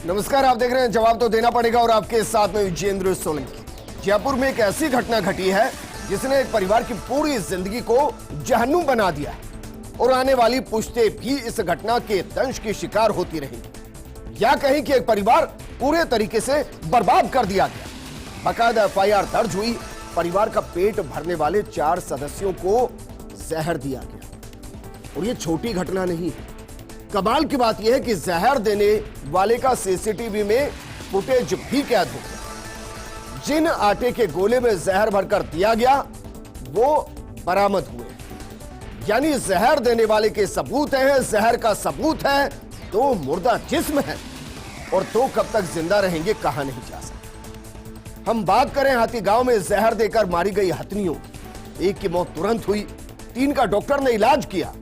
नमस्कार, आप देख रहे हैं जवाब तो देना पड़ेगा और आपके साथ में विजेंद्र सोलंकी। जयपुर में एक ऐसी घटना घटी है जिसने एक परिवार की पूरी जिंदगी को जहन्नुम बना दिया है और आने वाली पुश्तें भी इस घटना के दंश की शिकार होती रहेंगी। या कहीं कि एक परिवार पूरे तरीके से बर्बाद कर दिया गया। बाकायदा एफआईआर दर्ज हुई, परिवार का पेट भरने वाले 4 सदस्यों को जहर दिया गया। और यह छोटी घटना नहीं है। कमाल की बात यह है कि जहर देने वाले का सीसीटीवी में फुटेज भी कैद हो गया। जिन आटे के गोले में जहर भरकर दिया गया वो बरामद हुए। यानी जहर देने वाले के सबूत है, जहर का सबूत है, तो मुर्दा जिस्म है और तो कब तक जिंदा रहेंगे कहा नहीं जा सकता। हम बात करें हाथी गांव में जहर देकर मारी गई हथनियों की। एक की मौत तुरंत हुई, 3 का डॉक्टर ने इलाज किया।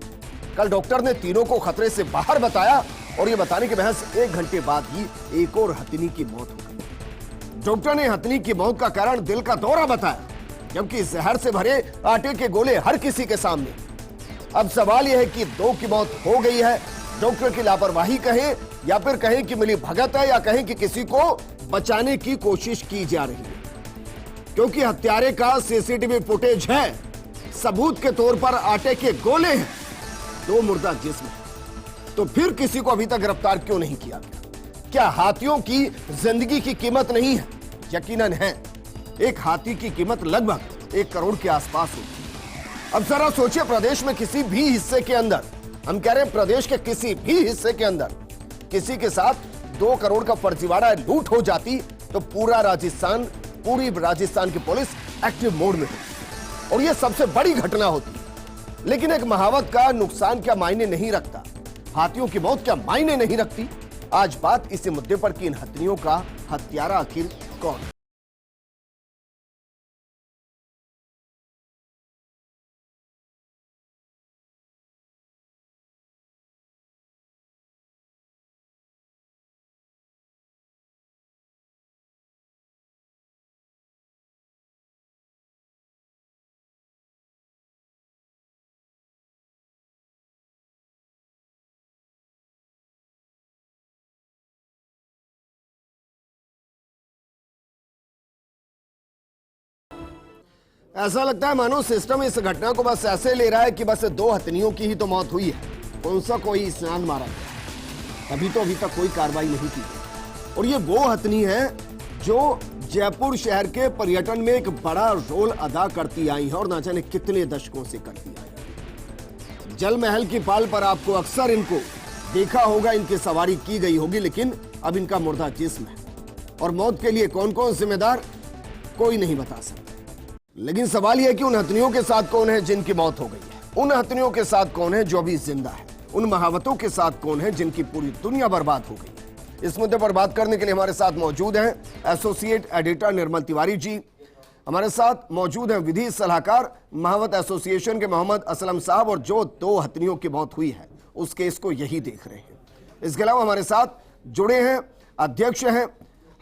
कल डॉक्टर ने तीनों को खतरे से बाहर बताया और यह बताने के महज 1 घंटे बाद ही एक और हथनी की मौत हो गई। डॉक्टर ने हथनी की मौत का कारण दिल का दौरा बताया, जबकि जहर से भरे आटे के गोले हर किसी के सामने। अब सवाल यह है कि 2 की मौत हो गई है, डॉक्टर की लापरवाही कहें या फिर कहें कि मिली भगत है या कहें कि किसी को बचाने की कोशिश की जा रही है। क्योंकि हत्यारे का सीसीटीवी फुटेज है, सबूत के तौर पर आटे के गोले हैं, 2 मुर्दा जिस्म है, तो फिर किसी को अभी तक गिरफ्तार क्यों नहीं किया गया? क्या हाथियों की जिंदगी की कीमत नहीं है? यकीनन है। एक हाथी की कीमत लगभग 1 करोड़ के आसपास होती है। अब जरा सोचिए, प्रदेश में किसी भी हिस्से के अंदर, हम कह रहे हैं प्रदेश के किसी भी हिस्से के अंदर किसी के साथ 2 करोड़ का फर्जीवाड़ा लूट हो जाती तो पूरी राजस्थान की पुलिस एक्टिव मोड में होती और यह सबसे बड़ी घटना होती। लेकिन एक महावत का नुकसान क्या मायने नहीं रखता, हाथियों की मौत क्या मायने नहीं रखती? आज बात इसी मुद्दे पर कि इन हत्नियों का हत्यारा आखिर कौन है। ऐसा लगता है मानो सिस्टम इस घटना को बस ऐसे ले रहा है कि बस 2 हथनियों की ही तो मौत हुई है, कौन सा कोई स्नान मारा गया। अभी तक कोई कार्रवाई नहीं की गई। और ये वो हथनी है जो जयपुर शहर के पर्यटन में एक बड़ा रोल अदा करती आई है और ना जाने कितने दशकों से करती आई है। जल महल की पाल पर आपको अक्सर इनको देखा होगा, इनकी सवारी की गई होगी, लेकिन अब इनका मुर्दा जिस्म है और मौत के लिए कौन कौन जिम्मेदार कोई नहीं बता सकता। लेकिन सवाल यह है कि उन हथनियों के साथ कौन है जिनकी मौत हो गई है? उन हथनियों के साथ कौन है जो अभी जिंदा है? उन महावतों के साथ कौन है जिनकी पूरी दुनिया बर्बाद हो गई? इस मुद्दे पर बात करने के लिए हमारे साथ मौजूद हैं एसोसिएट एडिटर निर्मल तिवारी जी, हमारे साथ मौजूद हैं विधि सलाहकार महावत एसोसिएशन के मोहम्मद असलम साहब, और जो 2 हथनियों की मौत हुई है उस केस को यही देख रहे हैं। इसके अलावा हमारे साथ जुड़े हैं अध्यक्ष हैं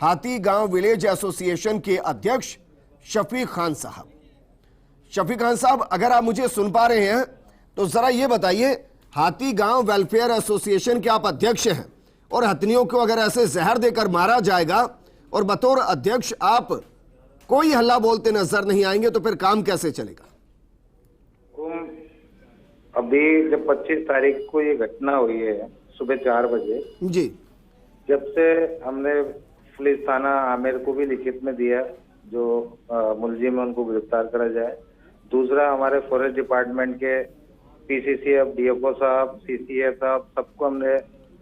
हाथी गांव विलेज एसोसिएशन के अध्यक्ष शफीक खान साहब। शफीक खान साहब, अगर आप मुझे सुन पा रहे हैं तो जरा ये बताइए, हाथी गांव वेलफेयर एसोसिएशन के आप अध्यक्ष हैं और हथनियों को अगर ऐसे जहर देकर मारा जाएगा और बतौर अध्यक्ष आप कोई हल्ला बोलते नजर नहीं आएंगे तो फिर काम कैसे चलेगा? अभी जब 25 तारीख को ये घटना हुई है सुबह 4 बजे जी, जब से हमने पुलिस थाना आमेर को भी लिखित में दिया जो मुलजिम है उनको गिरफ्तार करा जाए। दूसरा, हमारे फॉरेस्ट डिपार्टमेंट के पीसीसीएफ, डीएफओ साहब, सीसीए साहब, सबको हमने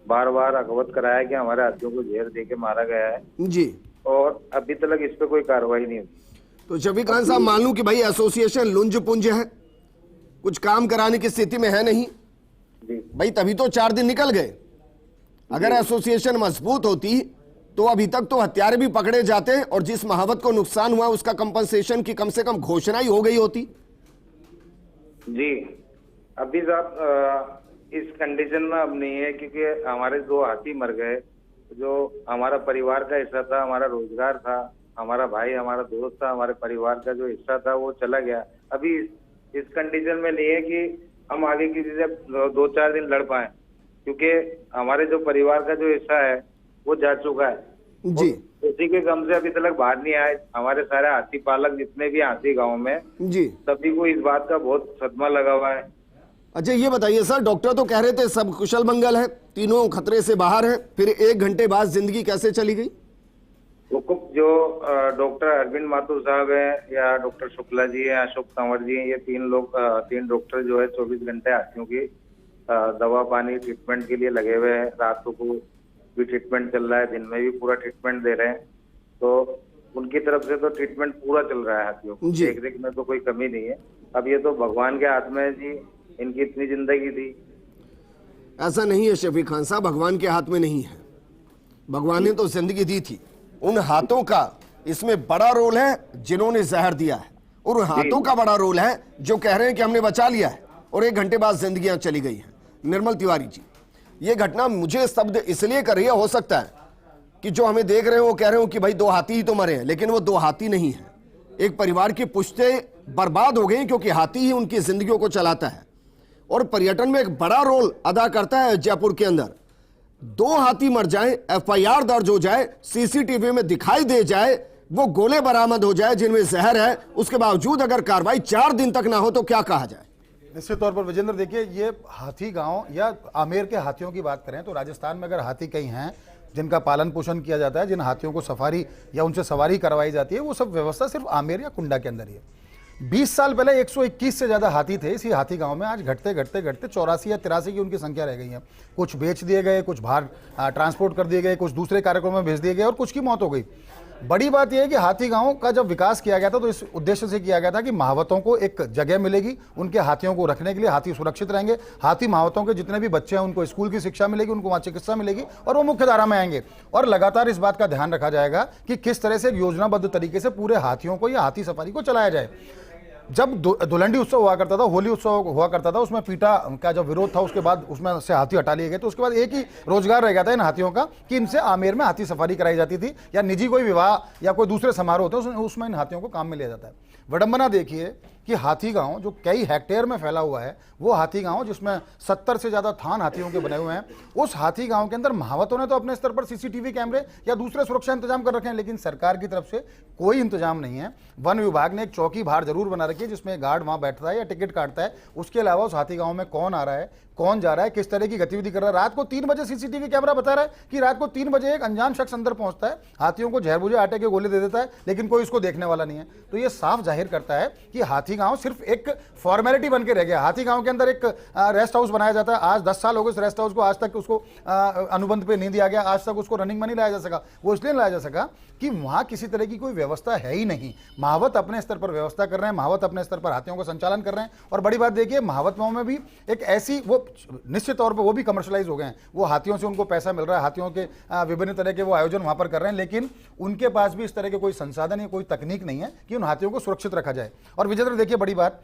बार बार अवगत कराया कि हमारे हाथियों को जहर देके मारा गया है जी, और अभी तक इस पे कोई कार्रवाई नहीं हुई। तो शफीक खान साहब, मान लूं कि भाई एसोसिएशन लुंज पुंज है, कुछ काम कराने की स्थिति में है नहीं जी भाई, तभी तो 4 दिन निकल गए। अगर एसोसिएशन मजबूत होती तो अभी तक तो हत्यारे भी पकड़े जाते और जिस महावत को नुकसान हुआ उसका कंपनसेशन की कम से कम घोषणा ही हो गई होती। जी, अभी साहब इस कंडीशन में अब नहीं है क्योंकि हमारे 2 हाथी मर गए, जो हमारा परिवार का हिस्सा था, हमारा रोजगार था, हमारा भाई, हमारा दोस्त था, हमारे परिवार का जो हिस्सा था वो चला गया। अभी इस कंडीशन में नहीं है कि हम आगे किसी से 2-4 दिन लड़ पाए, क्योंकि हमारे जो परिवार का जो हिस्सा है वो जा चुका है जी उसी के गम से अभी तक बाहर नहीं आए। हमारे सारे हाथी पालक जितने भी हाथी गांव में जी। सभी को इस बात का बहुत सदमा लगा हुआ है। अच्छा ये बताइए सर, डॉक्टर तो कह रहे थे सब कुशल मंगल है, तीनों खतरे से बाहर हैं, फिर 1 घंटे बाद जिंदगी कैसे चली गई? जो डॉक्टर अरविंद माथुर साहब है या डॉक्टर शुक्ला जी है, अशोक तंवर जी है, ये 3 डॉक्टर जो है 24 घंटे हाथियों की दवा पानी ट्रीटमेंट के लिए लगे हुए हैं। रात को भी ट्रीटमेंट चल रहा है, दिन में भी पूरा ट्रीटमेंट दे रहे हैं। तो उनकी तरफ से तो ट्रीटमेंट पूरा चल रहा है हाथियों को, देख रेख में तो कोई कमी नहीं है। अब ये तो भगवान के हाथ में है जी, इनकी इतनी जिंदगी थी। ऐसा नहीं है शफीक खान साहब, भगवान के हाथ में नहीं है, भगवान ने तो जिंदगी दी थी। उन हाथों का इसमें बड़ा रोल है जिन्होंने जहर दिया है, और उन हाथों का बड़ा रोल है जो कह रहे हैं कि हमने बचा लिया है और 1 घंटे बाद जिंदगियां चली गई हैं। निर्मल तिवारी जी, ये घटना मुझे स्तब्ध इसलिए कर रही है, हो सकता है कि जो हमें देख रहे हो वो कह रहे हो कि भाई 2 हाथी ही तो मरे हैं, लेकिन वो 2 हाथी नहीं है। एक परिवार की पुश्तें बर्बाद हो गई क्योंकि हाथी ही उनकी जिंदगियों को चलाता है और पर्यटन में एक बड़ा रोल अदा करता है। जयपुर के अंदर 2 हाथी मर जाएं, FIR दर्ज हो जाए, CCTV में दिखाई दे जाए, वो गोले बरामद हो जाए जिनमें जहर है, उसके बावजूद अगर कार्रवाई 4 दिन तक ना हो तो क्या कहा जाए? निश्चित तौर पर विजेंद्र, देखिए ये हाथी गांव या आमेर के हाथियों की बात करें तो राजस्थान में अगर हाथी कहीं हैं जिनका पालन पोषण किया जाता है, जिन हाथियों को सफारी या उनसे सवारी करवाई जाती है, वो सब व्यवस्था सिर्फ आमेर या कुंडा के अंदर ही है। 20 साल पहले 121 से ज्यादा हाथी थे इसी हाथी गांव में। आज घटते घटते घटते 84 या 83 की उनकी संख्या रह गई है। कुछ बेच दिए गए, कुछ बाहर ट्रांसपोर्ट कर दिए गए, कुछ दूसरे कार्यक्रमों में भेज दिए गए और कुछ की मौत हो गई। बड़ी बात यह है कि हाथी गांव का जब विकास किया गया था तो इस उद्देश्य से किया गया था कि महावतों को एक जगह मिलेगी, उनके हाथियों को रखने के लिए, हाथी सुरक्षित रहेंगे, हाथी महावतों के जितने भी बच्चे हैं उनको स्कूल की शिक्षा मिलेगी, उनको वहां चिकित्सा मिलेगी और वो मुख्य धारा में आएंगे। और लगातार इस बात का ध्यान रखा जाएगा कि किस तरह से योजनाबद्ध तरीके से पूरे हाथियों को या हाथी सफारी को चलाया जाए। जब धुलंडी उत्सव हुआ करता था, होली उत्सव हुआ करता था, उसमें पीटा का जब विरोध था उसके बाद उसमें से हाथी हटा लिए गए, तो उसके बाद एक ही रोजगार रह गया था इन हाथियों का कि इनसे आमेर में हाथी सफारी कराई जाती थी या निजी कोई विवाह या कोई दूसरे समारोह होते हैं उसमें इन हाथियों को काम में लिया जाता है। विडंबना देखिए कि हाथी गांव जो कई हेक्टेयर में फैला हुआ है, वो हाथी गांव जिसमें 70 से ज्यादा थान हाथियों के बने हुए हैं, उस हाथी गांव के अंदर महावतों ने तो अपने स्तर पर CCTV कैमरे या दूसरे सुरक्षा इंतजाम कर रखे हैं, लेकिन सरकार की तरफ से कोई इंतजाम नहीं है। वन विभाग ने एक चौकी बाहर जरूर बना रखी है जिसमें गार्ड वहां बैठता है या टिकट काटता है, उसके अलावा उस हाथी गांव में कौन आ रहा है, कौन जा रहा है, किस तरह की गतिविधि कर रहा है। रात को 3 बजे CCTV कैमरा बता रहा है कि रात को 3 बजे एक अनजान शख्स अंदर पहुंचता है, हाथियों को जहर बुझे आटे के गोले दे देता है, लेकिन कोई इसको देखने वाला नहीं है। तो ये साफ जाहिर करता है कि हाथी गांव सिर्फ एक फॉर्मेलिटी बन के रह गया। हाथी गांव के अंदर एक रेस्ट हाउस बनाया जाता है, आज 10 साल हो गए इस रेस्ट हाउस को, आज तक उसको अनुबंध पे नहीं दिया गया, आज तक उसको रनिंग में नहीं लाया जा सका। वो इसलिए लाया जा सका कि वहां किसी तरह की कोई व्यवस्था है ही नहीं। महावत अपने स्तर पर व्यवस्था कर रहे हैं, महावत अपने स्तर पर हाथियों का संचालन कर रहे हैं। और बड़ी बात देखिए, महावतों में भी एक ऐसी, वो निश्चित तौर पर वो भी कमर्शलाइज हो गए हैं, वो हाथियों से उनको पैसा मिल रहा है, हाथियों के विभिन्न तरह के वो आयोजन वहां पर कर रहे हैं, लेकिन उनके पास भी इस तरह के कोई संसाधन या कोई तकनीक नहीं है कि उन हाथियों को सुरक्षित रखा जाए। और विजेंद्र देखिए, बड़ी बात,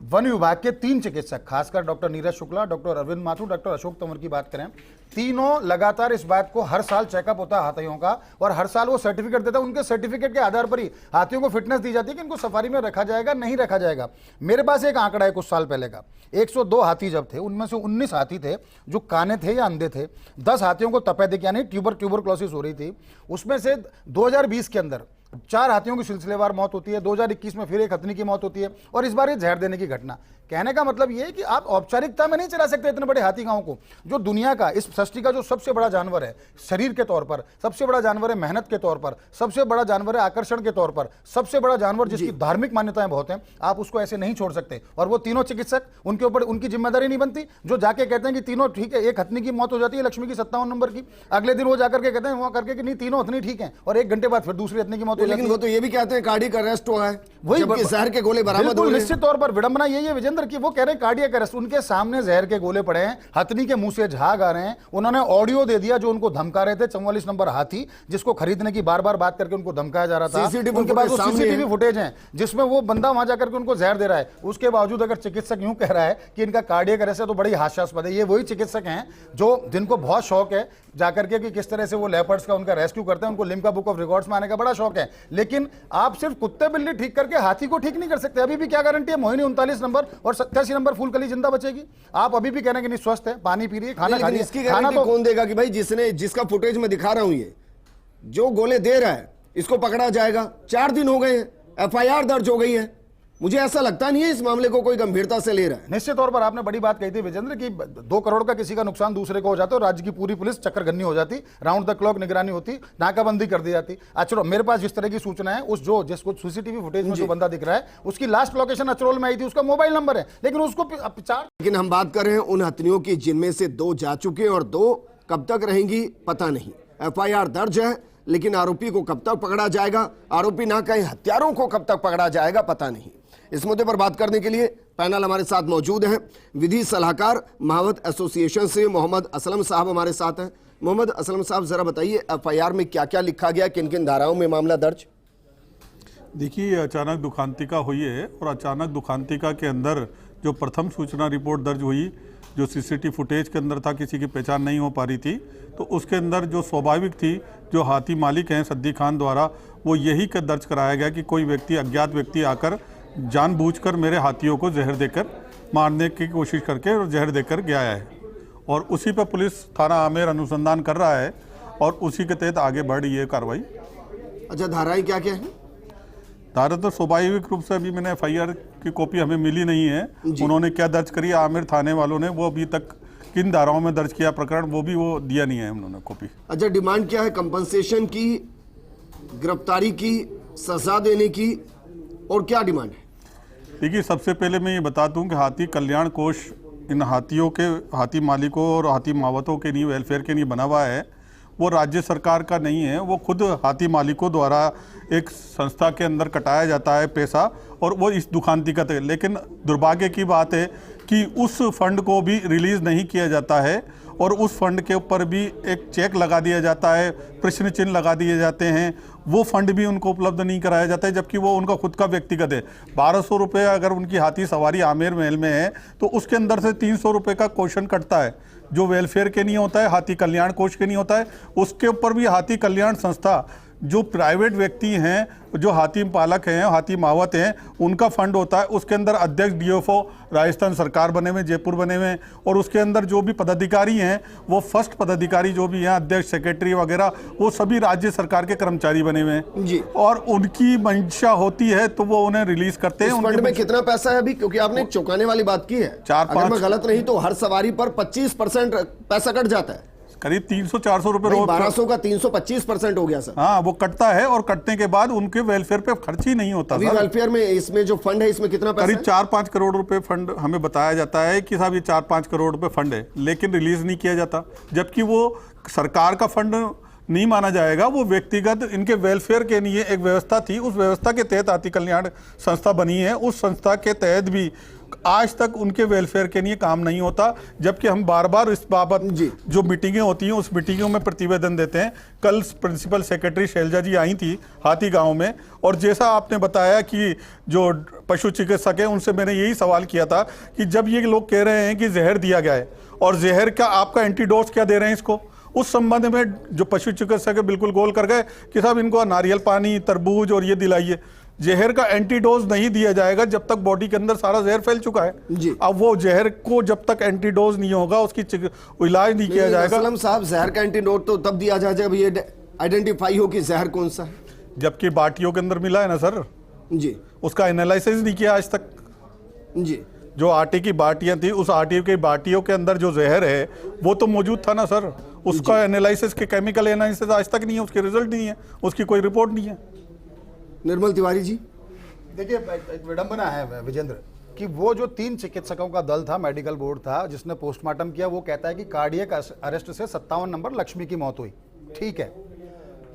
वन विभाग के 3 चिकित्सक, खासकर doctor Neeraj Shukla, doctor Arvind Mathur, doctor Ashok Tanwar की बात करें, तीनों लगातार इस बात को, हर साल चेकअप होता है हाथियों का और हर साल वो सर्टिफिकेट देता है। उनके सर्टिफिकेट के आधार पर ही हाथियों को फिटनेस दी जाती है कि इनको सफारी में रखा जाएगा नहीं रखा जाएगा। मेरे पास एक आंकड़ा है कुछ साल पहले का, 102 हाथी जब थे, उनमें से 19 हाथी थे जो काने थे या अंधे थे, 10 हाथियों को तपेदिक यानी ट्यूबरक्लोसिस हो रही थी। उसमें से 2020 के अंदर 4 हाथियों की सिलसिलेवार मौत होती है, 2021 में फिर एक हथनी की मौत होती है और इस बार ये जहर देने की घटना। कहने का मतलब ये है कि आप औपचारिकता में नहीं चला सकते इतने बड़े हाथी गांव को, जो दुनिया का, इस सृष्टि का जो सबसे बड़ा जानवर है शरीर के तौर पर, सबसे बड़ा जानवर है मेहनत के तौर पर, सबसे बड़ा जानवर है आकर्षण के तौर पर, सबसे बड़ा जानवर जिसकी धार्मिक मान्यताएं बहुत हैं, आप उसको ऐसे नहीं छोड़ सकते। और वो तीनों चिकित्सक, उनके ऊपर उनकी जिम्मेदारी नहीं बनती जो जाके कहते हैं कि तीनों ठीक है, एक हथनी की मौत हो जाती है लक्ष्मी की 57 नंबर की, अगले दिन वो जाकर के कहते हैं वहां करके कि नहीं तीनों हथनी ठीक है, और 1 घंटे बाद फिर दूसरी हथनी की मौत हो जाती है। लेकिन वो तो ये भी कहते हैं कार्डियक अरेस्ट हुआ है, वही जबकि जहर के गोले बरामद हो रहे हैं। निश्चित तौर पर विडंबना यही है विजेंद्र की, वो कह रहे हैं कार्डियक अरेस्ट, उनके सामने जहर के गोले पड़े हैं, हथनी के मुंह से झाग आ रहे हैं। उन्होंने ऑडियो दे दिया जो उनको धमका रहे थे, 44 नंबर हाथी जिसको खरीदने की बार बार बात करके उनको धमकाया जा रहा था। उनके पास CCTV फुटेज है जिसमें वो बंदा वहां जाकर के उनको जहर दे रहा है। उसके बावजूद अगर चिकित्सक यूं कह रहा है कि इनका कार्डियक अरेस्ट है तो बड़ी हास्यास्पद है। ये वही चिकित्सक हैं जो जिनको बहुत शौक है जाकर के कि किस तरह से वो लेपर्ड्स का उनका रेस्क्यू करते हैं, उनको लिम्का बुक ऑफ रिकॉर्ड्स में आने का बड़ा शौक है, लेकिन आप सिर्फ कुत्ते बिल्ली ठीक करके करके हाथी को ठीक नहीं कर सकते। अभी भी क्या गारंटी है मोहिनी 39 नंबर और 87 नंबर फूलकली जिंदा बचेगी? आप अभी भी कह रहे हैं कि नहीं स्वस्थ है, पानी पी रही है, खाना खा रही है। इसकी गारंटी कौन देगा कि भाई जिसका फुटेज में दिखा रहा हूं, ये जो गोले दे रहा है इसको पकड़ा जाएगा? 4 दिन हो गए हैं, एफआईआर दर्ज हो गई है। मुझे ऐसा लगता नहीं है इस मामले को कोई गंभीरता से ले रहा है। निश्चित तौर पर आपने बड़ी बात कही थी विजेंद्र कि 2 करोड़ का किसी का नुकसान दूसरे को हो जाता है और राज्य की पूरी पुलिस चक्करगन्नी हो जाती, राउंड द क्लॉक निगरानी होती, नाकाबंदी कर दी जाती। अचरो मेरे पास जिस तरह की सूचना है, उस जो जिसको सीसीटीवी फुटेज में जो बंदा दिख रहा है उसकी लास्ट लोकेशन अचरोल में आई थी, उसका मोबाइल नंबर है, लेकिन उसको 4। लेकिन हम बात कर रहे हैं उन हत्याओं की जिनमें से 2 जा चुके और 2 कब तक रहेंगी पता नहीं। एफआईआर दर्ज है, लेकिन आरोपी को कब तक पकड़ा जाएगा, आरोपी ना कहीं हत्यारों को कब तक पकड़ा जाएगा पता नहीं। इस मुद्दे पर बात करने के लिए पैनल हमारे साथ मौजूद हैं। विधि सलाहकार महावत एसोसिएशन से मोहम्मद असलम साहब हमारे साथ हैं। मोहम्मद असलम साहब, जरा बताइए एफआईआर में क्या क्या लिखा गया, किन किन धाराओं में मामला दर्ज? देखिए, अचानक दुखांतिका हुई है और अचानक दुखांतिका के अंदर जो प्रथम सूचना रिपोर्ट दर्ज हुई, जो सीसीटीवी फुटेज के अंदर था, किसी की पहचान नहीं हो पा रही थी, तो उसके अंदर जो स्वाभाविक थी, जो हाथी मालिक हैं सद्दी खान द्वारा, वो यही कर दर्ज कराया गया कि कोई व्यक्ति, अज्ञात व्यक्ति आकर जानबूझकर मेरे हाथियों को जहर देकर मारने की कोशिश करके और जहर देकर गया है, और उसी पर पुलिस थाना आमेर अनुसंधान कर रहा है और उसी के तहत आगे बढ़ रही है कार्रवाई। अच्छा, धाराएं क्या क्या है? धारा तो स्वाभाविक रूप से अभी मैंने एफआईआर की कॉपी हमें मिली नहीं है, उन्होंने क्या दर्ज करी आमिर थाने वालों ने, वो अभी तक किन धाराओं में दर्ज किया प्रकरण वो भी वो दिया नहीं है उन्होंने कॉपी। अच्छा, डिमांड क्या है? कंपनसेशन की, गिरफ्तारी की, सजा देने की, और क्या डिमांड है? देखिए, सबसे पहले मैं ये बता दूं कि हाथी कल्याण कोष इन हाथियों के, हाथी मालिकों और हाथी मावतों के लिए, वेलफेयर के लिए बना हुआ है। वो राज्य सरकार का नहीं है, वो खुद हाथी मालिकों द्वारा एक संस्था के अंदर कटाया जाता है पैसा, और वो इस दुखांतिका तक। लेकिन दुर्भाग्य की बात है कि उस फंड को भी रिलीज़ नहीं किया जाता है और उस फंड के ऊपर भी एक चेक लगा दिया जाता है, प्रश्न चिन्ह लगा दिए जाते हैं, वो फंड भी उनको उपलब्ध नहीं कराया जाता है, जबकि वो उनका खुद का व्यक्तिगत है। 1200 रुपये अगर उनकी हाथी सवारी आमेर महल में है तो उसके अंदर से 300 रुपये का क्वेश्चन कटता है, जो वेलफेयर के नहीं होता है, हाथी कल्याण कोष के नहीं होता है। उसके ऊपर भी हाथी कल्याण संस्था, जो प्राइवेट व्यक्ति हैं, जो हाथी पालक हैं, हाथी मावत हैं, उनका फंड होता है। उसके अंदर अध्यक्ष डीएफओ राजस्थान सरकार बने हुए, जयपुर बने हुए, और उसके अंदर जो भी पदाधिकारी हैं, वो फर्स्ट पदाधिकारी जो भी हैं, अध्यक्ष, सेक्रेटरी वगैरह, वो सभी राज्य सरकार के कर्मचारी बने हुए हैं जी। और उनकी मंशा होती है तो वो उन्हें रिलीज करते हैं। इस फंड में कितना पैसा है अभी? क्योंकि आपने चौंकाने वाली बात की है, 4-5, अगर मैं गलत नहीं तो हर सवारी पर 25% पैसा कट जाता है, करीब 300-400 रुपए रोज। 1200 का 325% हो गया सर। हाँ, वो कटता है और कटने के बाद उनके वेलफेयर पे खर्च ही नहीं होता। अभी वेलफेयर में इसमें जो फंड है इसमें कितना पैसा करीब है? 4-5 करोड़ रुपए फंड हमें बताया जाता है कि साहब ये 4-5 करोड़ रुपए फंड है, लेकिन रिलीज नहीं किया जाता, जबकि वो सरकार का फंड नहीं माना जाएगा। वो व्यक्तिगत इनके वेलफेयर के लिए एक व्यवस्था थी, उस व्यवस्था के तहत हाथी कल्याण संस्था बनी है, उस संस्था के तहत भी आज तक उनके वेलफेयर के लिए काम नहीं होता, जबकि हम बार बार इस बाबत जो मीटिंगें होती हैं उस मीटिंगों में प्रतिवेदन देते हैं। कल प्रिंसिपल सेक्रेटरी शैलजा जी आई थी हाथी गांव में, और जैसा आपने बताया कि जो पशु चिकित्सक हैं उनसे मैंने यही सवाल किया था कि जब ये लोग कह रहे हैं कि जहर दिया गया है, और जहर का आपका एंटीडोज क्या दे रहे हैं इसको, उस संबंध में जो पशु चिकित्सक बिल्कुल गोल कर गए कि साहब इनको नारियल पानी, तरबूज और ये दिलाइए। जहर का एंटीडोज नहीं दिया जाएगा जब तक बॉडी के अंदर सारा जहर फैल चुका है जी। अब वो जहर को जब तक एंटीडोज नहीं होगा उसकी इलाज नहीं किया जाएगा। असलम साहब, जहर का एंटीडोज तो तब दिया जाए जब ये आइडेंटिफाई हो कि जहर कौन सा है, जबकि बाटियों के अंदर मिला है ना सर जी, उसका एनालिसिस नहीं किया आज तक जी। जो आटे की बाटियां थी, उस आटे की बाटियों के अंदर जो जहर है वो तो मौजूद था ना सर, उसका एनालिसिस के केमिकल एनालिसिस आज तक नहीं है, उसके रिजल्ट नहीं है, उसकी कोई रिपोर्ट नहीं है। निर्मल तिवारी जी, देखिए विडंबना है विजेंद्र कि वो जो 3 चिकित्सकों का दल था, मेडिकल बोर्ड था जिसने पोस्टमार्टम किया, वो कहता है कि कार्डियक अरेस्ट से 57 नंबर लक्ष्मी की मौत हुई, ठीक है,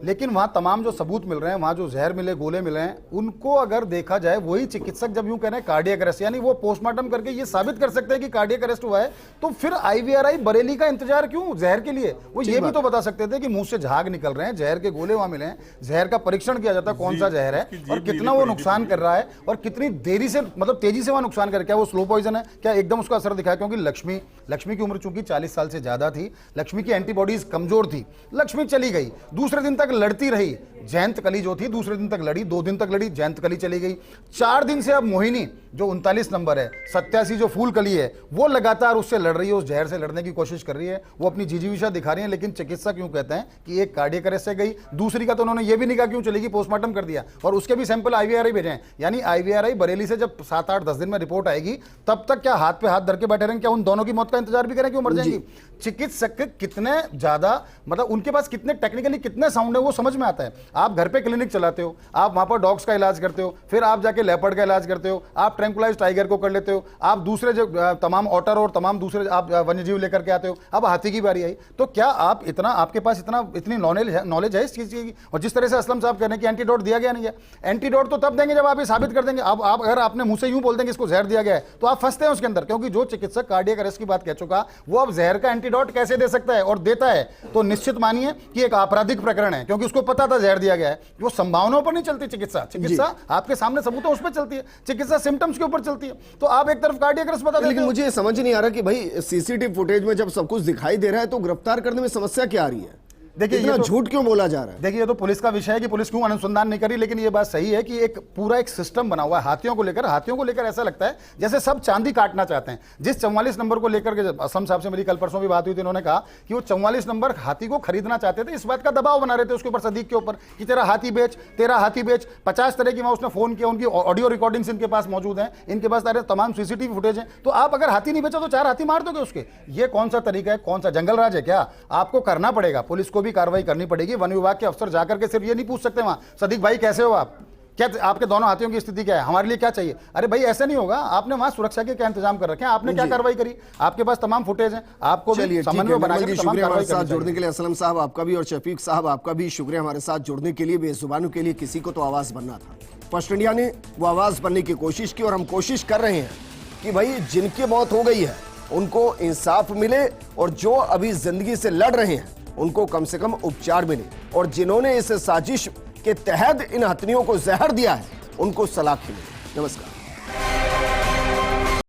लेकिन वहाँ तमाम जो सबूत मिल रहे हैं, वहाँ जो जहर मिले, गोले मिले हैं, उनको अगर देखा जाए, वही चिकित्सक जब यूं कह रहे हैं कार्डियक अरेस्ट, यानी वो पोस्टमार्टम करके ये साबित कर सकते हैं कि कार्डियक अरेस्ट हुआ है, तो फिर आईवीआरआई बरेली का इंतजार क्यों जहर के लिए? वो ये भी तो बता सकते थे कि मुंह से झाग निकल रहे हैं, जहर के गोले वहां मिले हैं, जहर का परीक्षण किया जाता है कौन सा जहर है और कितना वो नुकसान कर रहा है और कितनी देरी से, मतलब तेजी से वहां नुकसान कर, क्या वो स्लो पॉइजन है, क्या एकदम उसका असर दिखाया? क्योंकि लक्ष्मी की उम्र चूंकि 40 साल से ज्यादा थी, लक्ष्मी की एंटीबॉडीज कमजोर थी, लक्ष्मी चली गई, दूसरे दिन तक तक लड़ती रही। जयंत कली जो थी दूसरे दिन तक लड़ी, 2 दिन तक लड़ी, जयंत कली चली गई। 4 दिन से अब मोहिनी जो 39 नंबर है, 87 जो फूल कली है, वो लगातार उससे लड़ रही है, उस जहर से लड़ने की कोशिश कर रही है। वो अपनी जिजीविषा दिखा रही है, लेकिन चिकित्सक यूं कहते हैं कि एक कार्डियक अरेस्ट से गई, दूसरी का तो उन्होंने ये भी नहीं कहा क्यों चलेगी, पोस्टमार्टम कर दिया और उसके भी सैंपल IVRI भेजे हैं। यानी IVRI बरेली से जब 7, 8, 10 दिन में रिपोर्ट आएगी, तब तक क्या हाथ पे हाथ धर के बैठे रहेंगे? क्या उन दोनों की मौत का इंतजार भी करें कि वो मर जाएंगी? चिकित्सक कितने ज्यादा, मतलब उनके पास कितने टेक्निकली कितने साउंड है वो समझ में आता है। आप घर पे क्लिनिक चलाते हो, आप वहां पर डॉग्स का इलाज करते हो, फिर आप जाके लेपर्ड का इलाज करते हो, आप ट्रैंकुलाइज टाइगर को कर लेते हो, आप दूसरे जो तमाम ऑटर और तमाम दूसरे आप वन्यजीव लेकर के आते हो। अब हाथी की बारी आई, तो क्या आप इतना, आपके पास इतनी नॉलेज है इस चीज की? और जिस तरह से असलम साहब कह रहे हैं कि एंटीडोट दिया गया नहीं है, एंटीडोट तो तब देंगे जब आप ये साबित कर देंगे। अब आप अगर आपने मुंह से यूं बोल देंगे इसको जहर दिया गया है, तो आप फंसते हैं उसके अंदर, क्योंकि जो चिकित्सक कार्डियक अरेस्ट की बात कह चुका, वो अब जहर का एंटीडोट कैसे दे सकता है और देता है, तो निश्चित मानिए कि एक आपराधिक प्रकरण है, क्योंकि उसको पता था जहर दिया गया है। वो संभावनाओं पर नहीं चलती चिकित्सा आपके सामने सबूतों उस पर चलती है, चिकित्सा सिम्टम्स के ऊपर चलती है। तो आप एक तरफ कार्डियक अरेस्ट बता देते हो। लेकिन मुझे समझ नहीं आ रहा कि भाई सीसीटीवी फुटेज में जब सब कुछ दिखाई दे रहा है तो गिरफ्तार करने में समस्या क्या आ रही है? देखिए, इतना ये तो झूठ क्यों बोला जा रहा है? देखिए, ये तो पुलिस का विषय है कि पुलिस क्यों अनुसंधान नहीं करी, लेकिन ये बात सही है कि एक पूरा एक सिस्टम बना हुआ है हाथियों को लेकर ऐसा लगता है जैसे सब चांदी काटना चाहते हैं। जिस 44 नंबर को लेकर के असम साहब से मेरी कल परसों भी बात हुई थी, उन्होंने कहा कि वो 44 नंबर हाथी को खरीदना चाहते थे, इस बात का दबाव बना रहे थे उसके ऊपर, सदीक के ऊपर, कि तेरा हाथी बेच, 50 तरह की वहां उसने फोन किया, उनकी ऑडियो रिकॉर्डिंग्स इनके पास मौजूद हैं, इनके पास सारे तमाम सीसीटीवी फुटेज हैं। तो आप अगर हाथी नहीं बेचा तो 4 हाथी मार दोगे उसके? ये कौन सा तरीका है? कौन सा जंगल राज है क्या? आपको करना पड़ेगा, पुलिस को भी कार्रवाई करनी पड़ेगी। वन विभाग के अफसर जाकर के सिर्फ ये नहीं पूछ सकते वहां, सदीक भाई कैसे हो आप, क्या आपके दोनों हाथियों की स्थिति क्या है, हमारे लिए क्या चाहिए? अरे भाई ऐसा नहीं होगा। आपने वहां सुरक्षा के क्या इंतजाम कर रखे हैं? आपने क्या कार्रवाई करी? आपके पास तमाम फुटेज हैं, आपको भी समन्वय बना के तमाम कार्रवाई साथ जुड़ने के लिए। असलम साहब आपका भी और शफीक साहब आपका भी शुक्रिया हमारे साथ जुड़ने के लिए। बेजुबानों के लिए किसी को तो आवाज बनना था, फर्स्ट इंडिया ने वो आवाज बनने की कोशिश की और हम कोशिश कर रहे हैं कि भाई जिनकी मौत हो गई है उनको इंसाफ मिले और जो अभी जिंदगी से लड़ रहे हैं उनको कम से कम उपचार मिले, और जिन्होंने इस साजिश के तहत इन हत्याओं को जहर दिया है उनको सलाखी मिले। नमस्कार।